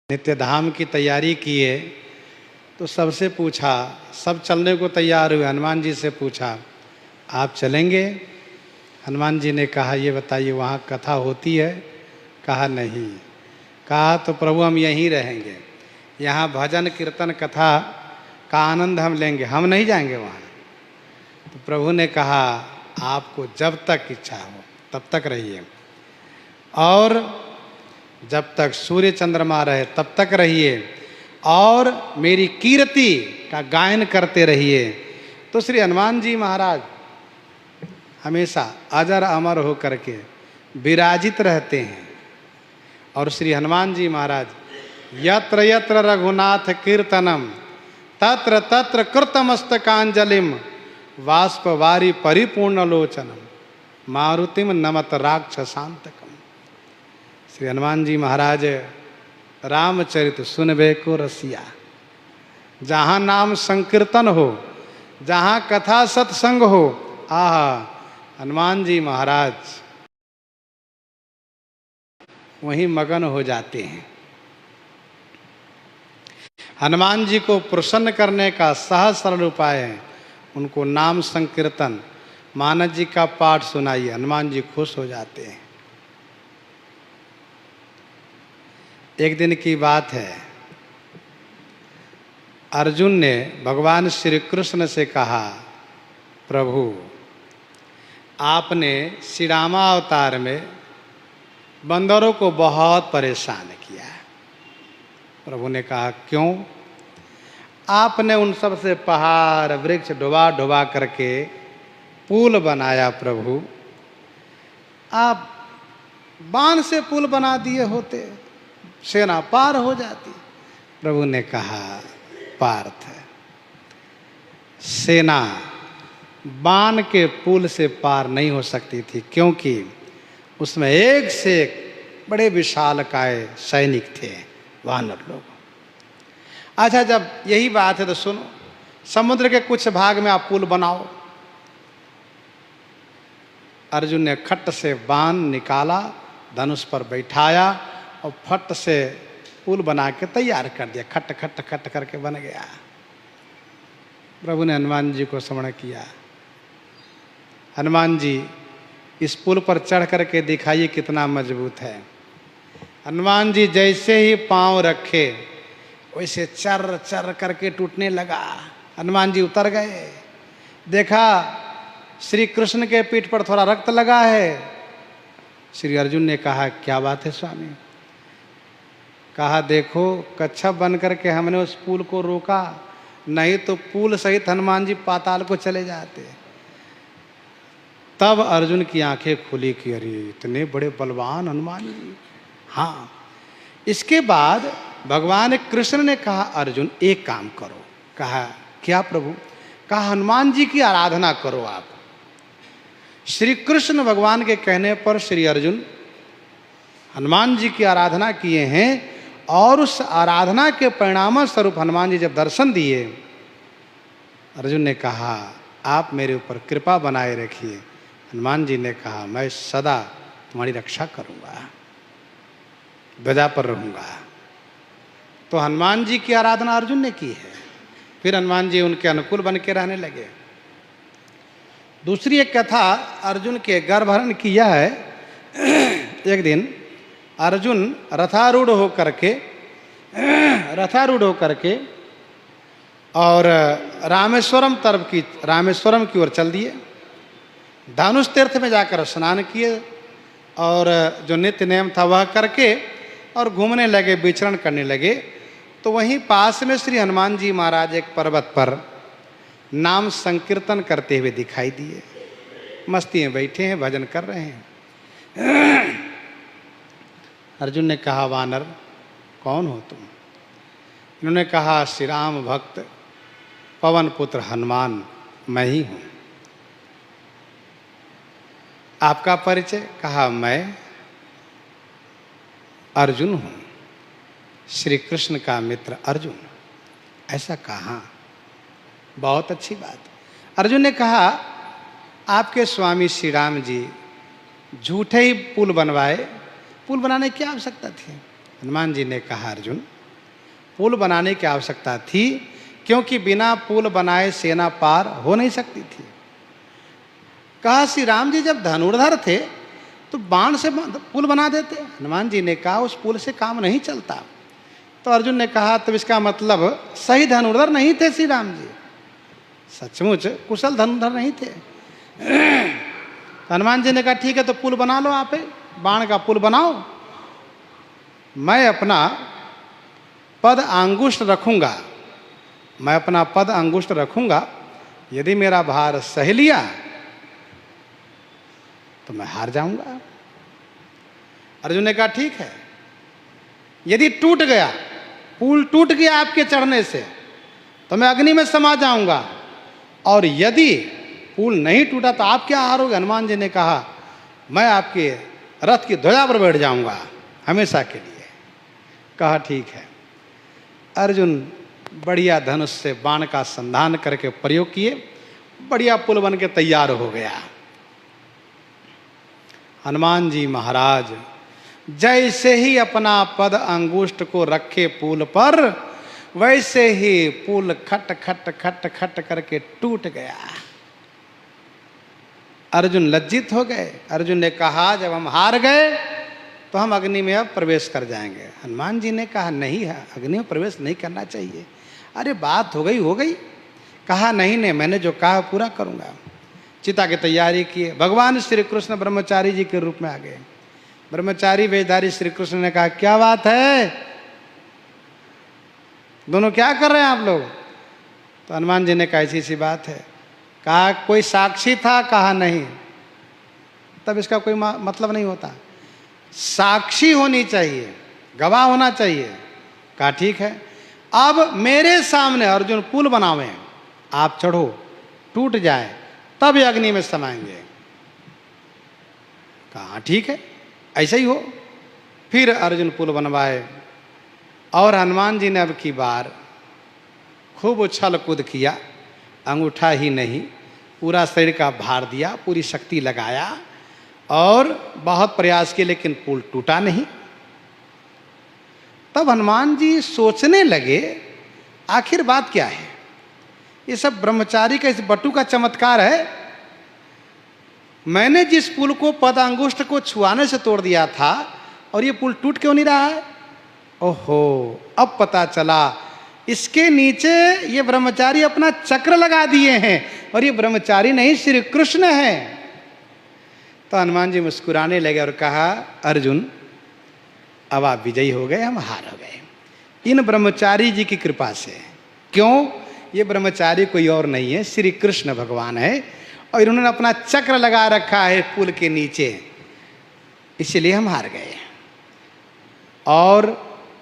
नित्य धाम की तैयारी किए तो सबसे पूछा, सब चलने को तैयार हुए। हनुमान जी से पूछा, आप चलेंगे? हनुमान जी ने कहा, ये बताइए वहाँ कथा होती है? कहा नहीं। कहा तो प्रभु हम यहीं रहेंगे, यहाँ भजन कीर्तन कथा का आनंद हम लेंगे, हम नहीं जाएंगे वहाँ। तो प्रभु ने कहा, आपको जब तक इच्छा हो तब तक रहिए, और जब तक सूर्य चंद्रमा रहे तब तक रहिए, और मेरी कीर्ति का गायन करते रहिए। तो श्री हनुमान जी महाराज हमेशा अजर अमर हो करके विराजित रहते हैं। और श्री हनुमान जी महाराज यत्र यत्र रघुनाथ कीर्तनम तत्र तत्र कृतमस्तकांजलिम वाष्पवारी परिपूर्ण लोचनम मारुतिम नमत राक्षसांतकम। श्री हनुमान जी महाराज रामचरित सुनबे को रसिया। जहाँ नाम संकीर्तन हो, जहाँ कथा सत्संग हो, आहा हनुमान जी महाराज वहीं मगन हो जाते हैं। हनुमान जी को प्रसन्न करने का सहज सरल उपाय है, उनको नाम संकीर्तन मानस जी का पाठ सुनाइए, हनुमान जी खुश हो जाते हैं। एक दिन की बात है, अर्जुन ने भगवान श्री कृष्ण से कहा, प्रभु आपने श्री रामावतार में बंदरों को बहुत परेशान किया है। प्रभु ने कहा, क्यों? आपने उन सब से पहाड़ वृक्ष ढुबा ढुबा करके पुल बनाया। प्रभु आप बाण से पुल बना दिए होते, सेना पार हो जाती। प्रभु ने कहा, पार्थ सेना बाण के पुल से पार नहीं हो सकती थी, क्योंकि उसमें एक से एक बड़े विशालकाय सैनिक थे, वानर लोग। अच्छा, जब यही बात है तो सुनो, समुद्र के कुछ भाग में आप पुल बनाओ। अर्जुन ने खट से बाण निकाला, धनुष पर बैठाया और फट से पुल बना के तैयार कर दिया। खट खट खट करके बन गया। प्रभु ने हनुमान जी को स्मरण किया, हनुमान जी इस पुल पर चढ़ करके दिखाइए कितना मजबूत है। हनुमान जी जैसे ही पांव रखे वैसे चर चर करके टूटने लगा। हनुमान जी उतर गए, देखा श्री कृष्ण के पीठ पर थोड़ा रक्त लगा है। श्री अर्जुन ने कहा, क्या बात है स्वामी? कहा, देखो कच्छप बन करके हमने उस पुल को रोका, नहीं तो पुल सहित हनुमान जी पाताल को चले जाते। तब अर्जुन की आंखें खुली कि अरे इतने बड़े बलवान हनुमान जी। हाँ, इसके बाद भगवान कृष्ण ने कहा, अर्जुन एक काम करो। कहा, क्या प्रभु? कहा, हनुमान जी की आराधना करो आप। श्री कृष्ण भगवान के कहने पर श्री अर्जुन हनुमान जी की आराधना किए हैं, और उस आराधना के परिणाम स्वरूप हनुमान जी जब दर्शन दिए, अर्जुन ने कहा, आप मेरे ऊपर कृपा बनाए रखिए। हनुमान जी ने कहा, मैं सदा तुम्हारी रक्षा करूंगा, ध्वजा पर रहूंगा। तो हनुमान जी की आराधना अर्जुन ने की है। फिर हनुमान जी उनके अनुकूल बन के रहने लगे। दूसरी एक कथा अर्जुन के गर्भहरण की यह है। एक दिन अर्जुन रथारूढ़ होकर के और रामेश्वरम की ओर चल दिए। धनुष तीर्थ में जाकर स्नान किए और जो नित्य नियम था वह करके और घूमने लगे, विचरण करने लगे। तो वहीं पास में श्री हनुमान जी महाराज एक पर्वत पर नाम संकीर्तन करते हुए दिखाई दिए। मस्ती में बैठे हैं, भजन कर रहे हैं। अर्जुन ने कहा, वानर कौन हो तुम? इन्होंने कहा, श्री राम भक्त पवन पुत्र हनुमान मैं ही हूं। आपका परिचय? कहा, मैं अर्जुन हूं, श्री कृष्ण का मित्र अर्जुन। ऐसा कहा, बहुत अच्छी बात। अर्जुन ने कहा, आपके स्वामी श्री राम जी झूठे ही पुल बनवाए, पुल बनाने की क्या आवश्यकता थी? हनुमान जी ने कहा, अर्जुन पुल बनाने की आवश्यकता थी, क्योंकि बिना पुल बनाए सेना पार हो नहीं सकती थी। कहा श्री राम जी जब धनुर्धर थे तो बाण से पुल बना देते। हनुमान जी ने कहा उस पुल से काम नहीं चलता। तो अर्जुन ने कहा तब इसका मतलब सही धनुर्धर नहीं थे श्री राम जी, सचमुच कुशल धनुर्धर नहीं थे। हनुमान जी ने कहा ठीक है तो पुल बना लो, आप बाण का पुल बनाओ, मैं अपना पद अंगुष्ठ रखूंगा, मैं अपना पद अंगुष्ठ रखूंगा, यदि मेरा भार सह लिया तो मैं हार जाऊंगा। अर्जुन ने कहा ठीक है, यदि टूट गया, पुल टूट गया आपके चढ़ने से तो मैं अग्नि में समा जाऊंगा, और यदि पुल नहीं टूटा तो आप क्या हारोगे। हनुमान जी ने कहा मैं आपके रथ की ध्वजा पर बैठ जाऊंगा हमेशा के लिए। कहा ठीक है। अर्जुन बढ़िया धनुष से बाण का संधान करके प्रयोग किए, बढ़िया पुल बन के तैयार हो गया। हनुमान जी महाराज जैसे ही अपना पद अंगुष्ठ को रखे पुल पर, वैसे ही पुल खट खट खट खट करके टूट गया। अर्जुन लज्जित हो गए। अर्जुन ने कहा जब हम हार गए तो हम अग्नि में अब प्रवेश कर जाएंगे। हनुमान जी ने कहा नहीं है, अग्नि में प्रवेश नहीं करना चाहिए। अरे बात हो गई। कहा नहीं नहीं, मैंने जो कहा पूरा करूंगा। चिता की तैयारी किए। भगवान श्री कृष्ण ब्रह्मचारी जी के रूप में आ गए। ब्रह्मचारी वेशधारी श्री कृष्ण ने कहा क्या बात है, दोनों क्या कर रहे हैं आप लोग। तो हनुमान जी ने कहा ऐसी सी बात है। कहा कोई साक्षी था। कहा नहीं। तब इसका कोई मतलब नहीं होता, साक्षी होनी चाहिए, गवाह होना चाहिए। कहा ठीक है, अब मेरे सामने अर्जुन पुल बनावे, आप चढ़ो, टूट जाए तब ये अग्नि में समाएंगे। कहा ठीक है ऐसा ही हो। फिर अर्जुन पुल बनवाए और हनुमान जी ने अब की बार खूब उछल कूद किया, अंगूठा ही नहीं पूरा शरीर का भार दिया, पूरी शक्ति लगाया और बहुत प्रयास किए, लेकिन पुल टूटा नहीं। तब हनुमान जी सोचने लगे आखिर बात क्या है। ये सब ब्रह्मचारी का, इस बटू का चमत्कार है। मैंने जिस पुल को पद अंगुष्ठ को छुआने से तोड़ दिया था और ये पुल टूट क्यों नहीं रहा है। ओहो, अब पता चला इसके नीचे ये ब्रह्मचारी अपना चक्र लगा दिए हैं, और ये ब्रह्मचारी नहीं श्री कृष्ण है। तो हनुमान जी मुस्कुराने लगे और कहा अर्जुन अब आप विजयी हो गए, हम हार हो गए इन ब्रह्मचारी जी की कृपा से। क्यों, ये ब्रह्मचारी कोई और नहीं है, श्री कृष्ण भगवान है, और इन्होंने अपना चक्र लगा रखा है पुल के नीचे, इसलिए हम हार गए। और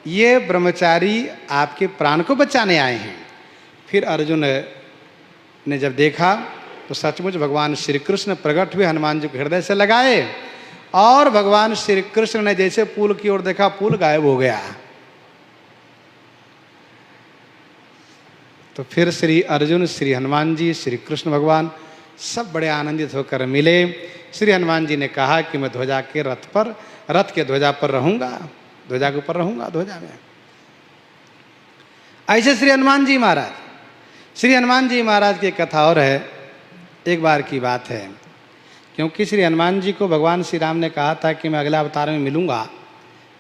ये ब्रह्मचारी आपके प्राण को बचाने आए हैं। फिर अर्जुन ने जब देखा तो सचमुच भगवान श्री कृष्ण प्रकट हुए, हनुमान जी को हृदय से लगाए, और भगवान श्री कृष्ण ने जैसे पुल की ओर देखा, पुल गायब हो गया। तो फिर श्री अर्जुन, श्री हनुमान जी, श्री कृष्ण भगवान सब बड़े आनंदित होकर मिले। श्री हनुमान जी ने कहा कि मैं ध्वजा के रथ के ध्वजा पर रहूंगा, ध्वजा के ऊपर रहूंगा, ध्वजा में। ऐसे श्री हनुमान जी महाराज, श्री हनुमान जी महाराज की कथा और है। एक बार की बात है, क्योंकि श्री हनुमान जी को भगवान श्री राम ने कहा था कि मैं अगला अवतार में मिलूंगा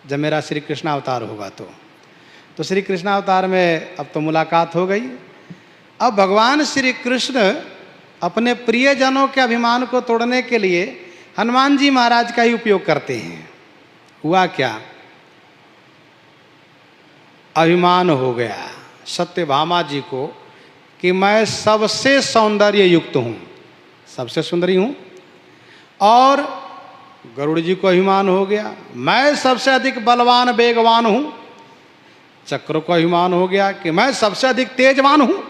जब मेरा श्री कृष्ण अवतार होगा। तो श्री कृष्ण अवतार में अब तो मुलाकात हो गई। अब भगवान श्री कृष्ण अपने प्रियजनों के अभिमान को तोड़ने के लिए हनुमान जी महाराज का ही उपयोग करते हैं। हुआ क्या, अभिमान हो गया सत्यभामा जी को कि मैं सबसे सौंदर्य युक्त हूँ, सबसे सुंदरी हूँ। और गरुड़ जी को अभिमान हो गया मैं सबसे अधिक बलवान वेगवान हूँ। चक्र को अभिमान हो गया कि मैं सबसे अधिक तेजवान हूँ,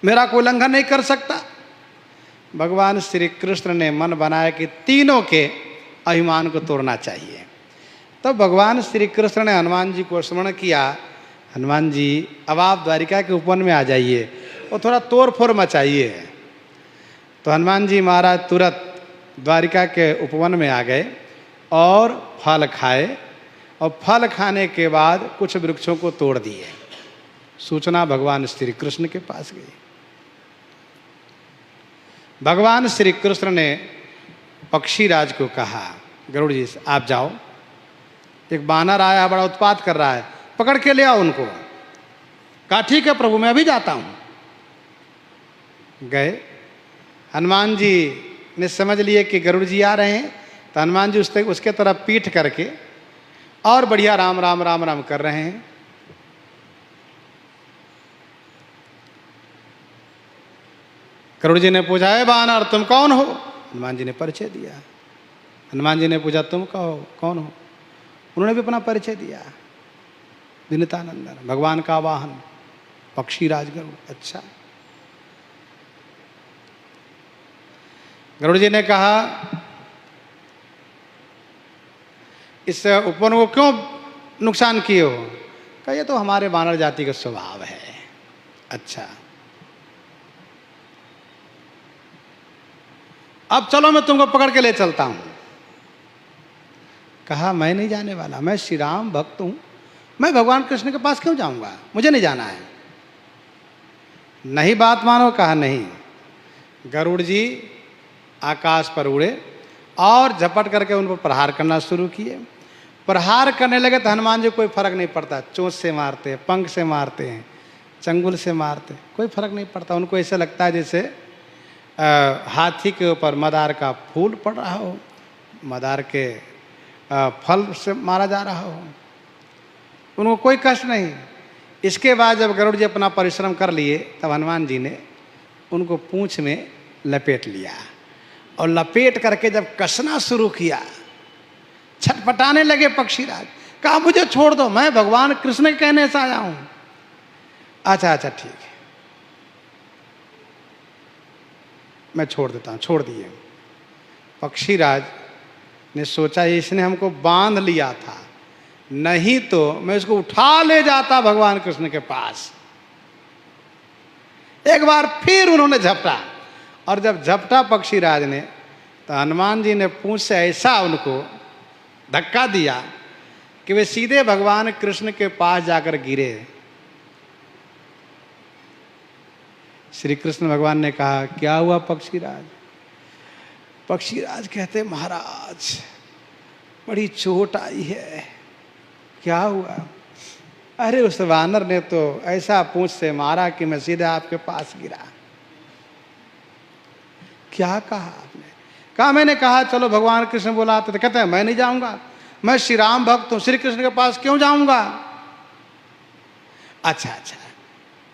मेरा कोई उल्लंघन नहीं कर सकता। भगवान श्री कृष्ण ने मन बनाया कि तीनों के अभिमान को तोड़ना चाहिए। तब भगवान श्री कृष्ण ने हनुमान जी को स्मरण किया, हनुमान जी अब आप द्वारिका के उपवन में आ जाइए और थोड़ा तोड़ फोड़ मचाइए। तो हनुमान जी महाराज तुरंत द्वारिका के उपवन में आ गए और फल खाए, और फल खाने के बाद कुछ वृक्षों को तोड़ दिए। सूचना भगवान श्री कृष्ण के पास गई। भगवान श्री कृष्ण ने पक्षीराज को कहा, गरुड़ जी आप जाओ, एक बानर आया बड़ा उत्पात कर रहा है, पकड़ के ले आओ उनको। कहा ठीक है प्रभु, मैं अभी जाता हूं। गए। हनुमान जी ने समझ लिए कि गरुड़ जी आ रहे हैं, तो हनुमान जी उसके तरफ पीठ करके और बढ़िया राम राम राम राम कर रहे हैं। गरुड़ जी ने पूछा, है बानर तुम कौन हो? हनुमान जी ने परिचय दिया। हनुमान जी ने पूछा, तुम कौन हो? उन्होंने भी अपना परिचय दिया। विनीतानंदन, भगवान का वाहन पक्षीराज गरुड़। अच्छा। गरुड़ जी ने कहा, इस उपवन को क्यों नुकसान किए हो? कहा ये तो हमारे वानर जाति का स्वभाव है। अच्छा, अब चलो मैं तुमको पकड़ के ले चलता हूं। कहा मैं नहीं जाने वाला, मैं श्री राम भक्त हूं, मैं भगवान कृष्ण के पास क्यों जाऊंगा, मुझे नहीं जाना है। नहीं बात मानो? कहा नहीं। गरुड़ जी आकाश पर उड़े और झपट करके उन पर प्रहार करना शुरू किए। प्रहार करने लगे तो हनुमान जी कोई फर्क नहीं पड़ता, चोंच से मारते हैं, पंख से मारते हैं, चंगुल से मारते, कोई फर्क नहीं पड़ता। उनको ऐसा लगता है जैसे हाथी के ऊपर मदार का फूल पड़ रहा हो, मदार के फल से मारा जा रहा हो, उनको कोई कष्ट नहीं। इसके बाद जब गरुड़ जी अपना परिश्रम कर लिए, तब हनुमान जी ने उनको पूंछ में लपेट लिया और लपेट करके जब कसना शुरू किया, छटपटाने लगे पक्षीराज। कहा मुझे छोड़ दो, मैं भगवान कृष्ण के कहने से आया हूं। अच्छा अच्छा ठीक है, मैं छोड़ देता हूं। छोड़ दिए। पक्षीराज ने सोचा इसने हमको बांध लिया था, नहीं तो मैं इसको उठा ले जाता भगवान कृष्ण के पास। एक बार फिर उन्होंने झपटा, और जब झपटा पक्षीराज ने, तो हनुमान जी ने पूंछ से ऐसा उनको धक्का दिया कि वे सीधे भगवान कृष्ण के पास जाकर गिरे। श्री कृष्ण भगवान ने कहा क्या हुआ पक्षीराज? पक्षीराज कहते महाराज बड़ी चोट आई है। क्या हुआ? अरे उस वानर ने तो ऐसा पूंछ से मारा कि मैं सीधे आपके पास गिरा। क्या कहा आपने? कहा मैंने कहा चलो भगवान कृष्ण बुलाते, तो कहते हैं मैं नहीं जाऊंगा, मैं श्री राम भक्त हूं, श्री कृष्ण के पास क्यों जाऊंगा? अच्छा अच्छा,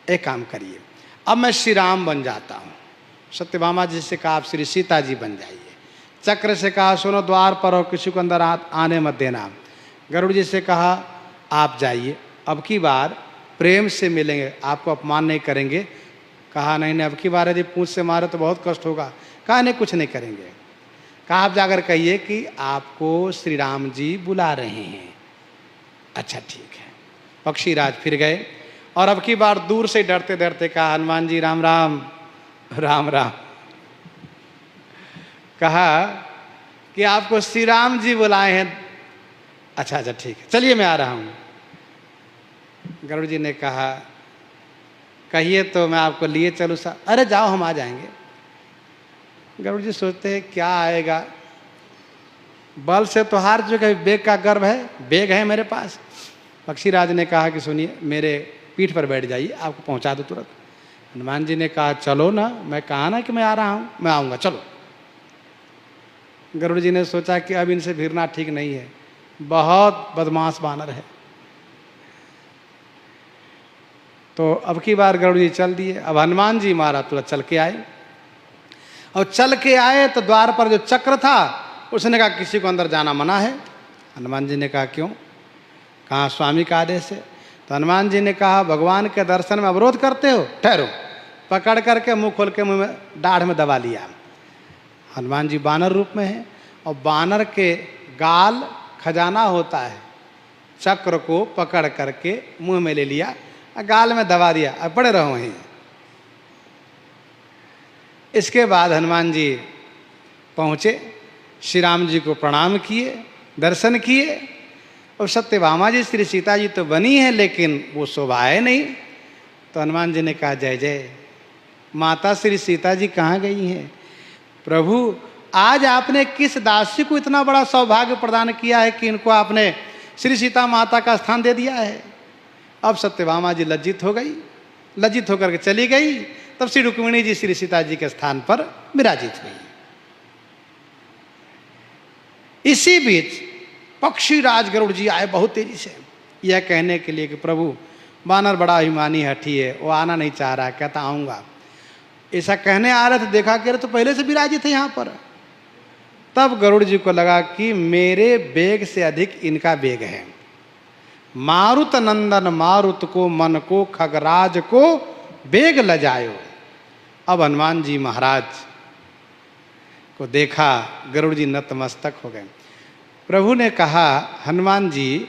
एक काम करिए, अब मैं श्री राम बन जाता हूं। सत्यभामा जी से कहा आप श्री सीता जी बन जाइए। चक्र से कहा सुनो द्वार पर हो, किसी को अंदर आने मत देना। गरुड़ जी से कहा आप जाइए, अब की बार प्रेम से मिलेंगे, आपको अपमान नहीं करेंगे। कहा नहीं नहीं, अब की बार यदि पूंछ से मारे तो बहुत कष्ट होगा। कहा नहीं कुछ नहीं करेंगे। कहा आप जाकर कहिए कि आपको श्री राम जी बुला रहे हैं। अच्छा ठीक है। पक्षीराज फिर गए और अब की बार दूर से डरते डरते कहा हनुमान जी राम राम राम राम। कहा कि आपको श्री राम जी बुलाए हैं। अच्छा अच्छा ठीक है, चलिए मैं आ रहा हूं। गरुड़ जी ने कहा कहिए तो मैं आपको लिए चलूँ सा। अरे जाओ हम आ जाएंगे। गरुड़ जी सोचते हैं क्या आएगा, बल से तो हार चुके, बेग का गर्व है, बेग है मेरे पास। पक्षीराज ने कहा कि सुनिए मेरे पीठ पर बैठ जाइए, आपको पहुंचा दो तुरंत। हनुमान जी ने कहा चलो ना, मैं कहा ना कि मैं आ रहा हूं, मैं आऊंगा चलो। गरुड़ जी ने सोचा कि अब इनसे भिड़ना ठीक नहीं है, बहुत बदमाश बानर है। तो अब की बार गरुड़ जी चल दिए। अब हनुमान जी मारा तुरंत चल के आए, और चल के आए तो द्वार पर जो चक्र था उसने कहा किसी को अंदर जाना मना है। हनुमान जी ने कहा क्यों? कहा स्वामी का आदेश है। तो हनुमान जी ने कहा भगवान के दर्शन में अवरोध करते हो, ठहरो। पकड़ करके मुंह खोल के मुंह में दाढ़ में दबा लिया। हनुमान जी बानर रूप में हैं, और बानर के गाल खजाना होता है, चक्र को पकड़ करके मुंह में ले लिया, गाल में दबा दिया, अब पड़े रहो वहीं। इसके बाद हनुमान जी पहुँचे, श्री राम जी को प्रणाम किए, दर्शन किए। और सत्यभामा जी श्री सीता जी तो बनी है, लेकिन वो शोभा है नहीं। तो हनुमान जी ने कहा जय जय। माता श्री सीता जी कहाँ गई हैं? प्रभु आज आपने किस दासी को इतना बड़ा सौभाग्य प्रदान किया है कि इनको आपने श्री सीता माता का स्थान दे दिया है। अब सत्यभामा जी लज्जित हो गई, लज्जित होकर के चली गई। तब श्री रुक्मिणी जी श्री सीता जी के स्थान पर विराजित हुई। इसी बीच पक्षीराज गरुड़ जी आए बहुत तेजी से, यह कहने के लिए कि प्रभु वानर बड़ा अभिमानी हठी है, वो आना नहीं चाह रहा, कहता आऊंगा। ऐसा कहने आ रहे थे, देखा कि तो पहले से विराजित है यहाँ पर। तब गरुड़ जी को लगा कि मेरे वेग से अधिक इनका वेग है। मारुत नंदन मारुत को मन को खगराज को वेग लजायो। अब हनुमान जी महाराज को देखा, गरुड़ जी नतमस्तक हो गए। प्रभु ने कहा हनुमान जी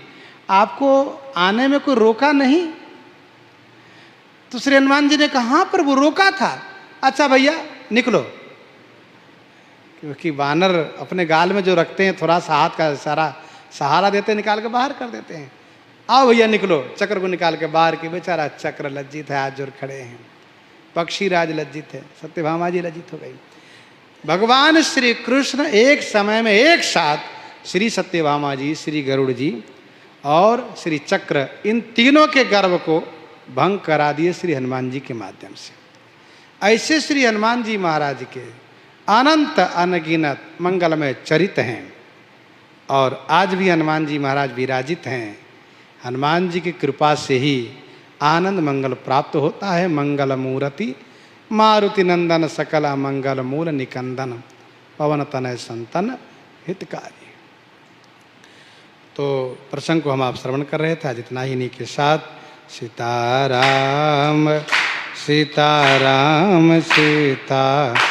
आपको आने में कोई रोका नहीं? तो श्री हनुमान जी ने कहा हाँ प्रभु रोका था। अच्छा भैया निकलो, क्योंकि वानर अपने गाल में जो रखते हैं थोड़ा सा हाथ का सारा सहारा देते हैं, निकाल के बाहर कर देते हैं। आओ भैया निकलो, चक्र को निकाल के बाहर की। बेचारा चक्र लज्जित है, हाथ जोड़ खड़े हैं। पक्षीराज लज्जित है, सत्यभामा जी लज्जित हो गई। भगवान श्री कृष्ण एक समय में एक साथ श्री सत्यभामा जी, श्री गरुड़ जी और श्री चक्र, इन तीनों के गर्भ को भंग करा दिए श्री हनुमान जी के माध्यम से। ऐसे श्री हनुमान जी महाराज के अनंत अनगिनत मंगलमय चरित्र हैं और आज भी हनुमान जी महाराज विराजित हैं। हनुमान जी की कृपा से ही आनंद मंगल प्राप्त होता है। मंगल मूर्ति मारुति नंदन सकल मंगल मूल निकंदन पवन तनय संतन हितकारी। तो प्रसंग को हम आप श्रवण कर रहे थे, आज इतना ही। इन्हीं के साथ सीताराम सीताराम सीताराम।